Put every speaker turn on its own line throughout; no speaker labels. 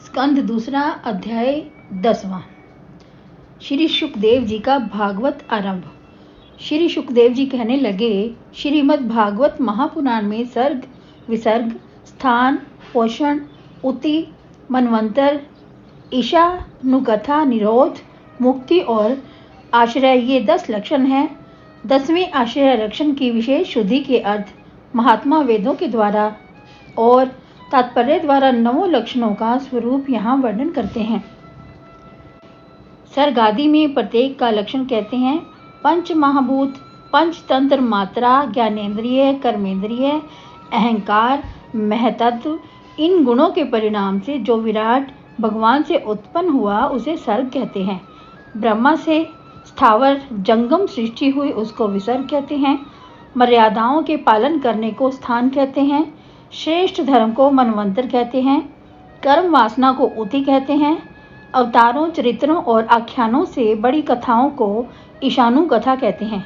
स्कंद दूसरा अध्याय 10वां। श्री सुखदेव जी का भागवत आरंभ। श्री सुखदेव जी कहने लगे, श्रीमद् भागवत महापुराण में सर्ग, विसर्ग, स्थान, पोषण, उति, मनवंतर, ईशानुकथा, निरोध, मुक्ति और आश्रय ये 10 लक्षण हैं। 10वें आश्रय लक्षण की विशेष शुद्धि के अर्थ महात्मा वेदों के द्वारा और तात्पर्य द्वारा 9 लक्षणों का स्वरूप यहाँ वर्णन करते हैं। सर्ग आदि में प्रत्येक का लक्षण कहते हैं। पंच महाभूत, पंचतंत्र, मात्रा, ज्ञानेन्द्रिय, कर्मेंद्रिय, अहंकार, महतत्व, इन गुणों के परिणाम से जो विराट भगवान से उत्पन्न हुआ उसे सर्ग कहते हैं। ब्रह्मा से स्थावर जंगम सृष्टि हुई उसको विसर्ग कहते हैं। मर्यादाओं के पालन करने को स्थान कहते हैं। श्रेष्ठ धर्म को मनवंतर कहते हैं। कर्म वासना को उति कहते हैं। अवतारों, चरित्रों और आख्यानों से बड़ी कथाओं को ईशानु कथा कहते हैं।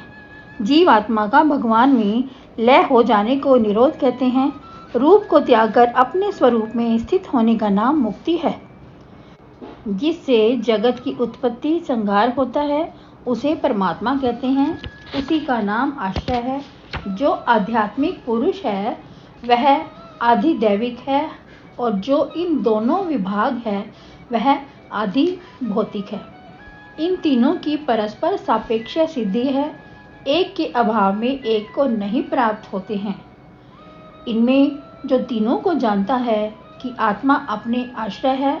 जीव आत्मा का भगवान में लय हो जाने को निरोध कहते हैं। रूप को त्याग कर अपने स्वरूप में स्थित होने का नाम मुक्ति है। जिससे जगत की उत्पत्ति संहार होता है उसे परमात्मा कहते हैं। उसी का नाम आश्रय है। जो आध्यात्मिक पुरुष है वह आधि दैविक है और जो इन दोनों विभाग है वह आधि भौतिक है। इन तीनों की परस्पर सापेक्ष सिद्धि है। एक के अभाव में एक को नहीं प्राप्त होते हैं। इनमें जो तीनों को जानता है कि आत्मा अपने आश्रय है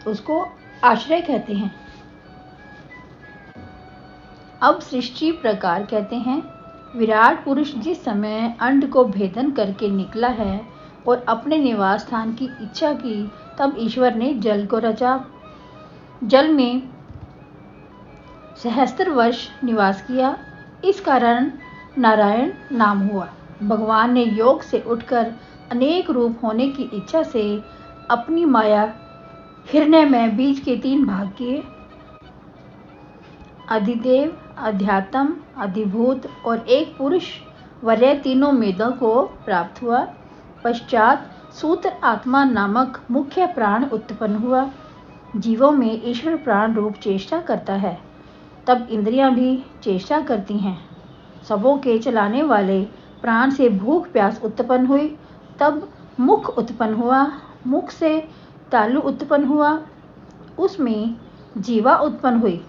उसको आश्रय कहते हैं। अब सृष्टि प्रकार कहते हैं। विराट पुरुष जिस समय अंड को भेदन करके निकला है और अपने निवास स्थान की इच्छा की तब ईश्वर ने जल को रचा। जल में सहस्त्र वर्ष निवास किया, इस कारण नारायण नाम हुआ। भगवान ने योग से उठकर अनेक रूप होने की इच्छा से अपनी माया हिरण्य में बीज के 3 भाग किए। अधिदेव, अध्यात्म, अधिभूत और एक पुरुष वर्य तीनों वेदों को प्राप्त हुआ। पश्चात सूत्र आत्मा नामक मुख्य प्राण उत्पन्न हुआ। जीवों में ईश्वर प्राण रूप चेष्टा करता है। तब इंद्रियां भी चेष्टा करती हैं। सबों के चलाने वाले प्राण से भूख प्यास उत्पन्न हुई। तब मुख उत्पन्न हुआ। मुख से तालु उत्पन्न हुआ। उसमें जीवा उत्पन्न हुई।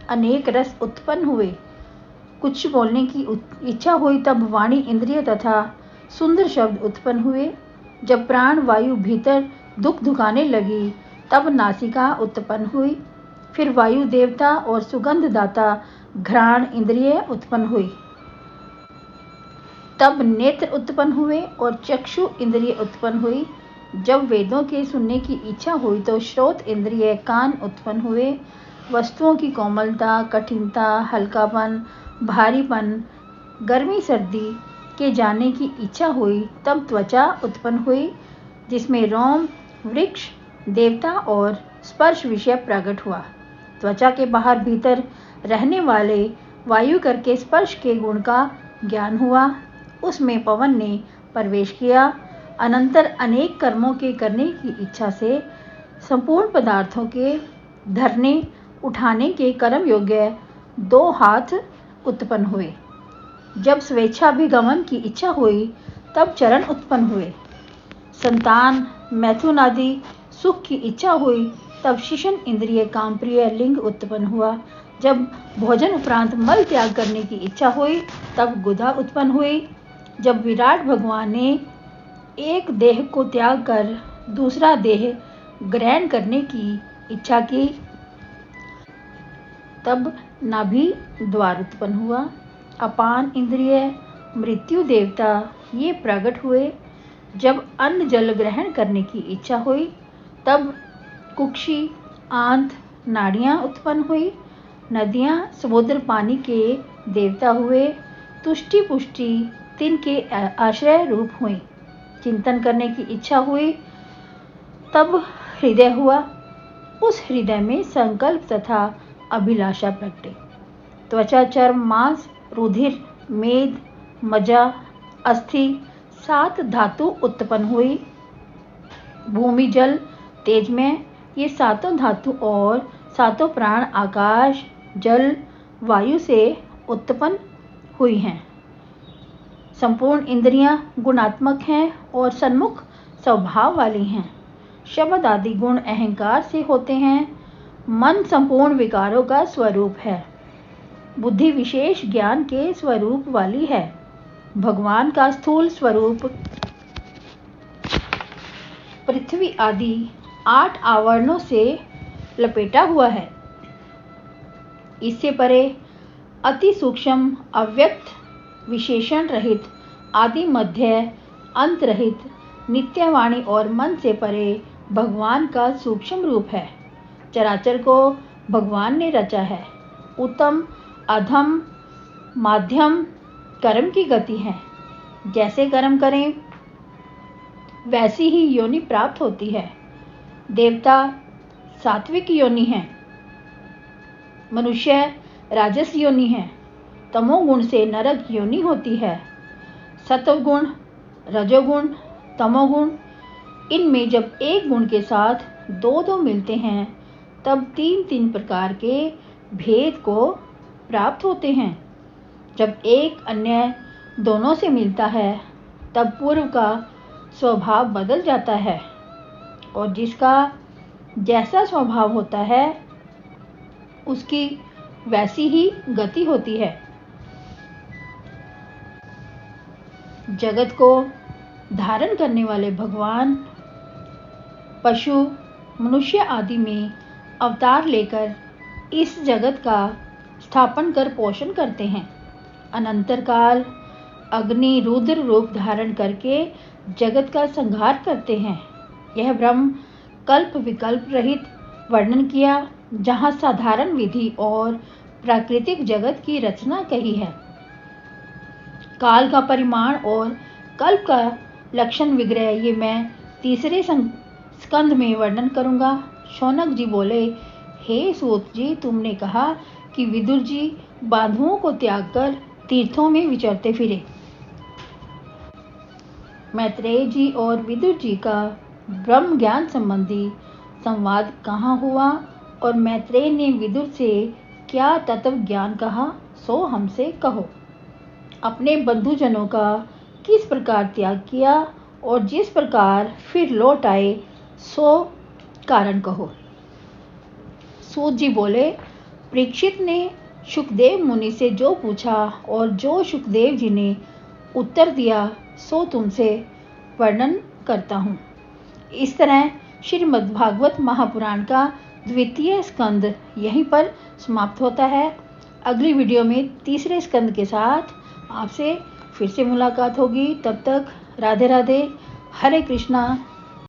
अनेक रस उत्पन्न हुए। कुछ बोलने की इच्छा हुई तब वाणी इंद्रिय तथा सुंदर शब्द उत्पन्न हुए। जब प्राण वायु भीतर दुख दुखाने लगी तब नासिका उत्पन्न हुई। फिर वायु देवता और सुगंध दाता घ्राण इंद्रिय उत्पन्न हुई। तब नेत्र उत्पन्न हुए और चक्षु इंद्रिय उत्पन्न हुई। जब वेदों के सुनने की इच्छा हुई तो श्रोत इंद्रिय कान उत्पन्न हुए। वस्तुओं की कोमलता, कठिनता, हल्कापन, भारीपन, गर्मी सर्दी के जानने की इच्छा हुई तब त्वचा उत्पन्न हुई जिसमें रोम, वृक्ष, देवता और स्पर्श विषय प्रकट हुआ। त्वचा के बाहर भीतर रहने वाले वायु करके स्पर्श के गुण का ज्ञान हुआ। उसमें पवन ने प्रवेश किया। अनंतर अनेक कर्मों के करने की इच्छा से संपूर्ण पदार्थों के धरने उठाने के कर्म योग्य 2 हाथ उत्पन्न हुए। जब स्वेच्छाभिगमन की इच्छा हुई तब चरण उत्पन्न हुए। संतान, मैथुन आदि सुख की इच्छा हुई तब शिशन इंद्रिय कामप्रिय लिंग उत्पन्न हुआ। जब भोजन उपरांत मल त्याग करने की इच्छा हुई तब गुदा उत्पन्न हुई। जब विराट भगवान ने एक देह को त्याग कर दूसरा देह ग्रहण करने की इच्छा की तब नाभि द्वार उत्पन्न हुआ। अपान इंद्रिय, मृत्यु देवता ये प्रकट हुए। जब अन्न जल ग्रहण करने की इच्छा हुई तब कुक्षी, आंत, नाड़ियाँ उत्पन्न हुई। नदियाँ समुद्र पानी के देवता हुए। तुष्टि पुष्टि तिनके आश्रय रूप हुई। चिंतन करने की इच्छा हुई तब हृदय हुआ। उस हृदय में संकल्प तथा अभिलाषा प्रगटे। त्वचा, चर्म, मांस, रुधिर, मेद, मज्जा, अस्थि 7 धातु उत्पन्न हुई। भूमि, जल, तेज में ये सातों धातु और सातों प्राण आकाश, जल, वायु से उत्पन्न हुई हैं। संपूर्ण इंद्रियां गुणात्मक हैं और सन्मुख स्वभाव वाली हैं। शब्द आदि गुण अहंकार से होते हैं। मन संपूर्ण विकारों का स्वरूप है। बुद्धि विशेष ज्ञान के स्वरूप वाली है। भगवान का स्थूल स्वरूप पृथ्वी आदि 8 आवरणों से लपेटा हुआ है। इससे परे अति सूक्ष्म, अव्यक्त, विशेषण रहित, आदि मध्य अंत रहित, नित्यवाणी और मन से परे भगवान का सूक्ष्म रूप है। चराचर को भगवान ने रचा है। उत्तम, अधम, माध्यम कर्म की गति है। जैसे कर्म करें वैसी ही योनि प्राप्त होती है। देवता सात्विक योनि है, मनुष्य राजस योनि है, तमोगुण से नरक योनि होती है। सत्वगुण, रजोगुण, तमोगुण, इनमें जब एक गुण के साथ दो मिलते हैं तब 3 प्रकार के भेद को प्राप्त होते हैं। जब एक अन्य दोनों से मिलता है तब पूर्व का स्वभाव बदल जाता है और जिसका जैसा स्वभाव होता है उसकी वैसी ही गति होती है। जगत को धारण करने वाले भगवान पशु, मनुष्य आदि में अवतार लेकर इस जगत का स्थापन कर पोषण करते हैं। अनंतर काल अग्नि रुद्र रूप धारण करके जगत का संहार करते हैं। यह ब्रह्म कल्प विकल्प रहित वर्णन किया, जहाँ साधारण विधि और प्राकृतिक जगत की रचना कही है। काल का परिमाण और कल्प का लक्षण विग्रह ये मैं तीसरे स्कंध में वर्णन करूंगा। शौनक जी बोले, हे सूत जी, तुमने कहा कि विदुर जी बांधुओं को त्याग कर तीर्थों में विचरते फिरे। मैत्रेय जी और विदुर जी का ब्रह्म ज्ञान संबंधी संवाद कहाँ हुआ और मैत्रेय ने विदुर से क्या तत्व ज्ञान कहा, सो हमसे कहो। अपने बंधुजनों का किस प्रकार त्याग किया और जिस प्रकार फिर लौट आए, सो कारण कहो। सूत जी बोले, परीक्षित ने शुकदेव मुनि से जो पूछा और जो शुकदेव जी ने उत्तर दिया सो तुमसे वर्णन करता हूँ। इस तरह श्रीमद्भागवत महापुराण का द्वितीय स्कंद यहीं पर समाप्त होता है। अगली वीडियो में तीसरे स्कंद के साथ आपसे फिर से मुलाकात होगी। तब तक राधे राधे, हरे कृष्णा।